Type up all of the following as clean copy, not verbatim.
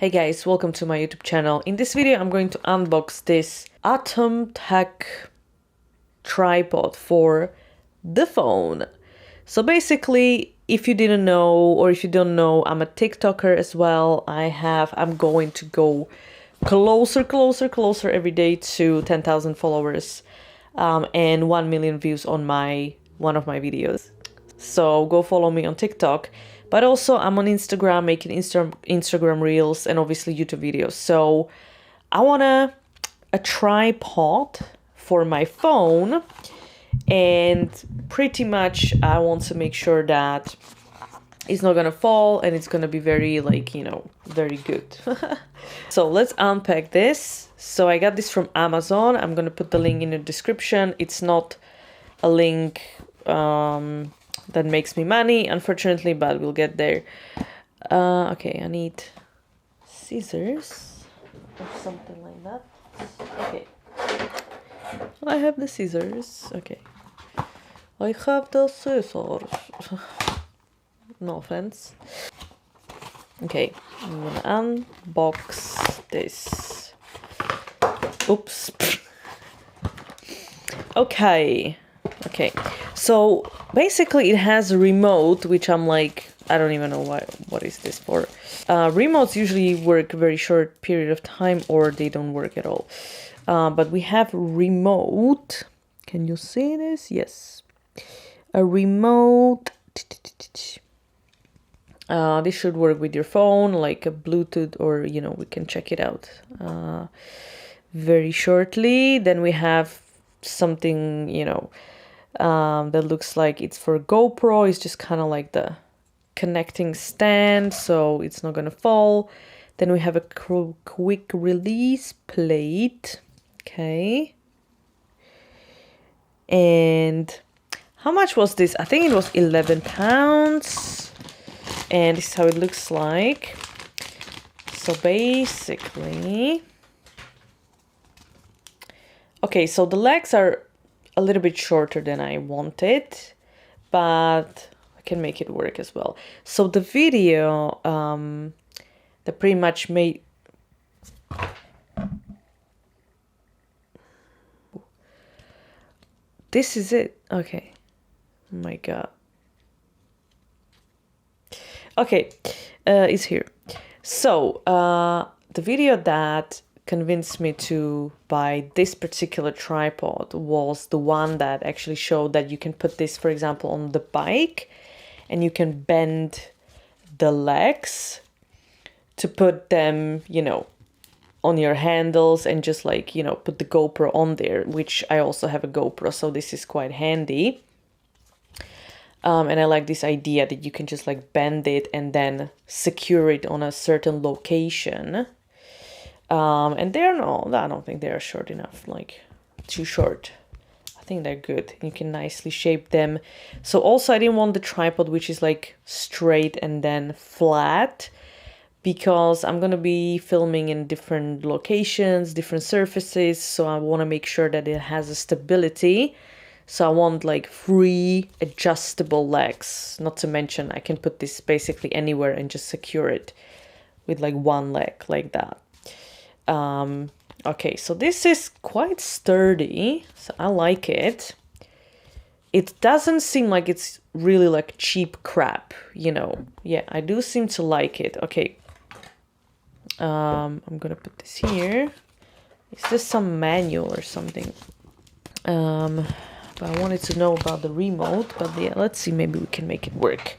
Hey guys, welcome to my YouTube channel. In this video, I'm going to unbox this Atumtek tripod for the phone. So basically, if you didn't know, or if you don't know, I'm a TikToker as well. I'm going to go closer every day to 10,000 followers and 1 million views on one of my videos. So go follow me on TikTok. But also I'm on Instagram making Instagram reels and obviously YouTube videos. So I want a tripod for my phone, and pretty much I want to make sure that it's not gonna fall and it's gonna be very very good. So let's unpack this. So I got this from Amazon. I'm gonna put the link in the description. It's not a link that makes me money, unfortunately, but we'll get there. Okay, I need scissors or something like that. Okay, I have the scissors. Okay, I have the scissors. No offense. Okay, I'm gonna unbox this. Oops. Okay. So basically it has a remote, which I'm like, I don't even know what is this for. Remotes usually work a very short period of time or they don't work at all. But we have remote. Can you see this? Yes. A remote. This should work with your phone, like a Bluetooth, or we can check it out very shortly. Then we have something that looks like it's for GoPro. It's just kind of like the connecting stand, so it's not gonna fall. Then we have a quick release plate. Okay. And how much was this? I think it was 11 pounds. And this is how it looks like. So basically, okay, so the legs are a little bit shorter than I wanted, but I can make it work as well. So the video that pretty much made this is it. Okay. Oh my god. Okay, it's here. So the video that convinced me to buy this particular tripod was the one that actually showed that you can put this, for example, on the bike, and you can bend the legs to put them, on your handles, and just put the GoPro on there, which I also have a GoPro, so this is quite handy. And I like this idea that you can just bend it and then secure it on a certain location. And I don't think they're short enough, too short. I think they're good. You can nicely shape them. So also I didn't want the tripod which is straight and then flat, because I'm going to be filming in different locations, different surfaces. So I want to make sure that it has a stability. So I want free adjustable legs. Not to mention I can put this basically anywhere and just secure it with one leg like that. Okay, so this is quite sturdy, so I like it. It doesn't seem like it's really cheap crap, Yeah, I do seem to like it. Okay, I'm gonna put this here. Is this some manual or something? But I wanted to know about the remote, but yeah, let's see, maybe we can make it work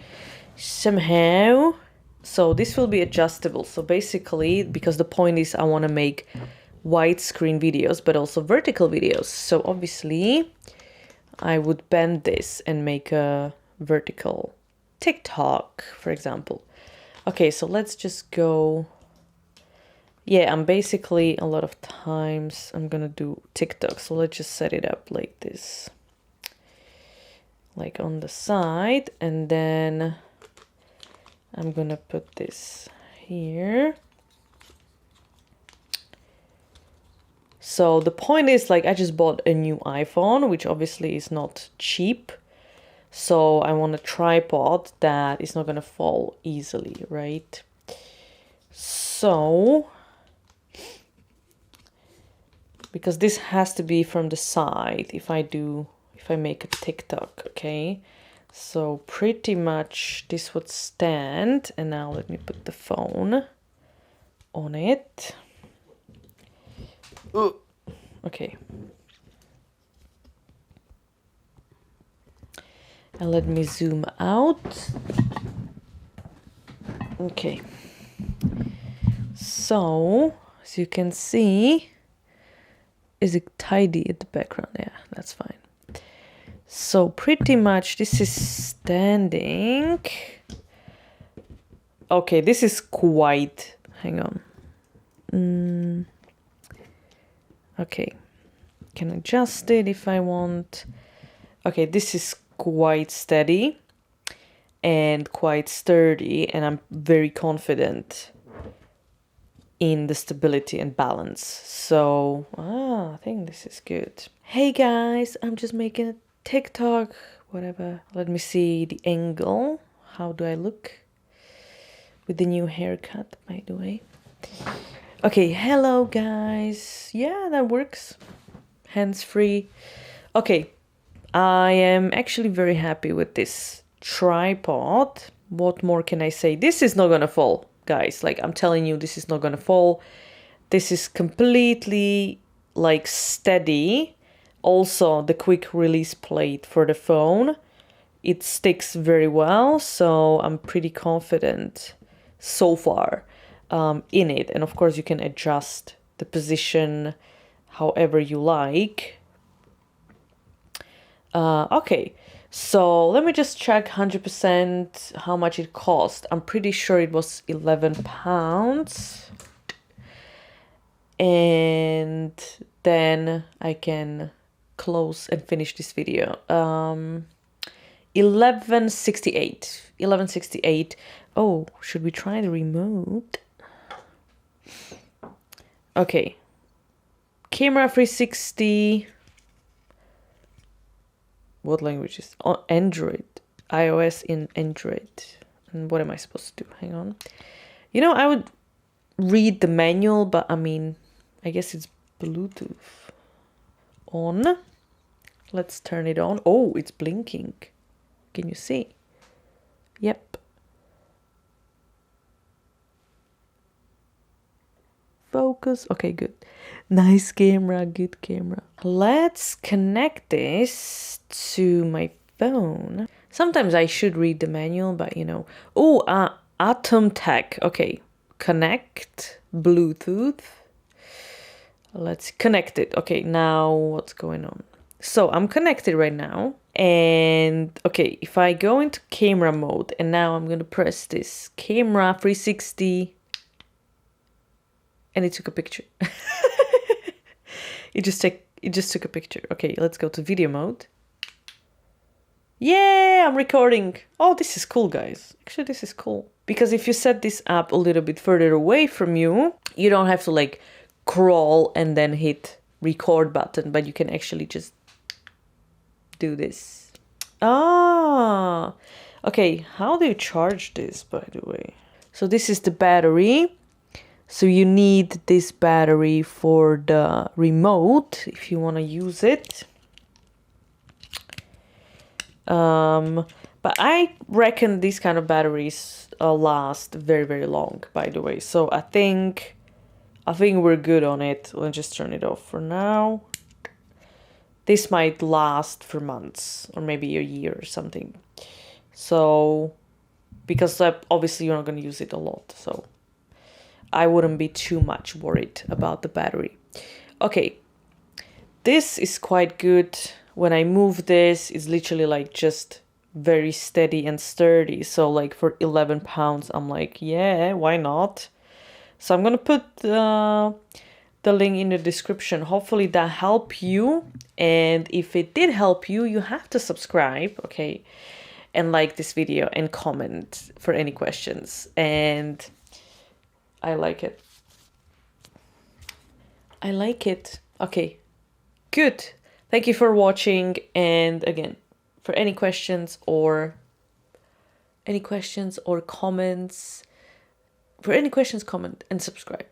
somehow. So this will be adjustable. So basically, because the point is I want to make widescreen videos, but also vertical videos. So obviously I would bend this and make a vertical TikTok, for example. Okay, so let's just go. Yeah, I'm basically, a lot of times I'm gonna do TikTok. So let's just set it up like this, on the side, and then I'm gonna put this here. So the point is, I just bought a new iPhone, which obviously is not cheap. So I want a tripod that is not gonna fall easily, right? So, because this has to be from the side if I make a TikTok, okay? So pretty much this would stand, and now let me put the phone on it. Okay. And let me zoom out. Okay. So, as you can see, is it tidy at the background? Yeah, that's fine. So pretty much this is standing. Okay, this is quite, hang on. Okay, can adjust it if I want. Okay, this is quite steady and quite sturdy, and I'm very confident in the stability and balance. So, I think this is good. Hey guys, I'm just making a TikTok, whatever. Let me see the angle. How do I look with the new haircut, by the way? Okay, hello guys. Yeah, that works. Hands-free. Okay, I am actually very happy with this tripod. What more can I say? This is not gonna fall, guys. Like, I'm telling you, this is not gonna fall. This is completely like steady. Also, the quick release plate for the phone, it sticks very well. So I'm pretty confident so far in it. And of course, you can adjust the position however you like. Okay, so let me just check 100% how much it cost. I'm pretty sure it was £11. And then I can close and finish this video. 1168. 1168. Oh, should we try the remote? Okay. Camera 360. What language is Android? iOS in Android. And what am I supposed to do? Hang on. You know, I would read the manual, but I mean, I guess it's Bluetooth. On. Let's turn it on. Oh, it's blinking. Can you see? Yep. Focus. Okay, good. Nice camera, good camera. Let's connect this to my phone. Sometimes I should read the manual, but you know. Oh, Atumtek. Okay. Connect. Bluetooth. Let's connect it. Okay, now what's going on? So I'm connected right now. And okay, if I go into camera mode, and now I'm going to press this camera 360, and it took a picture. It just took a picture. Okay, let's go to video mode. Yeah, I'm recording. Oh, this is cool, guys. Actually, this is cool. Because if you set this up a little bit further away from you, you don't have to like crawl and then hit record button, but you can actually just do this. Ah, okay. How do you charge this, by the way? So this is the battery. So you need this battery for the remote if you want to use it. But I reckon these kind of batteries last very, very long, by the way. So I think we're good on it. Let's just turn it off for now. This might last for months or maybe a year or something. So, because obviously you're not going to use it a lot. So I wouldn't be too much worried about the battery. Okay, this is quite good. When I move this, it's literally like just very steady and sturdy. So like for £11, I'm like, yeah, why not? So I'm going to put the link in the description. Hopefully that helped you. And if it did help you, you have to subscribe, okay? And like this video and comment for any questions. And I like it. I like it. Okay, good. Thank you for watching. And again, for any questions or comments, For any questions, comment and subscribe.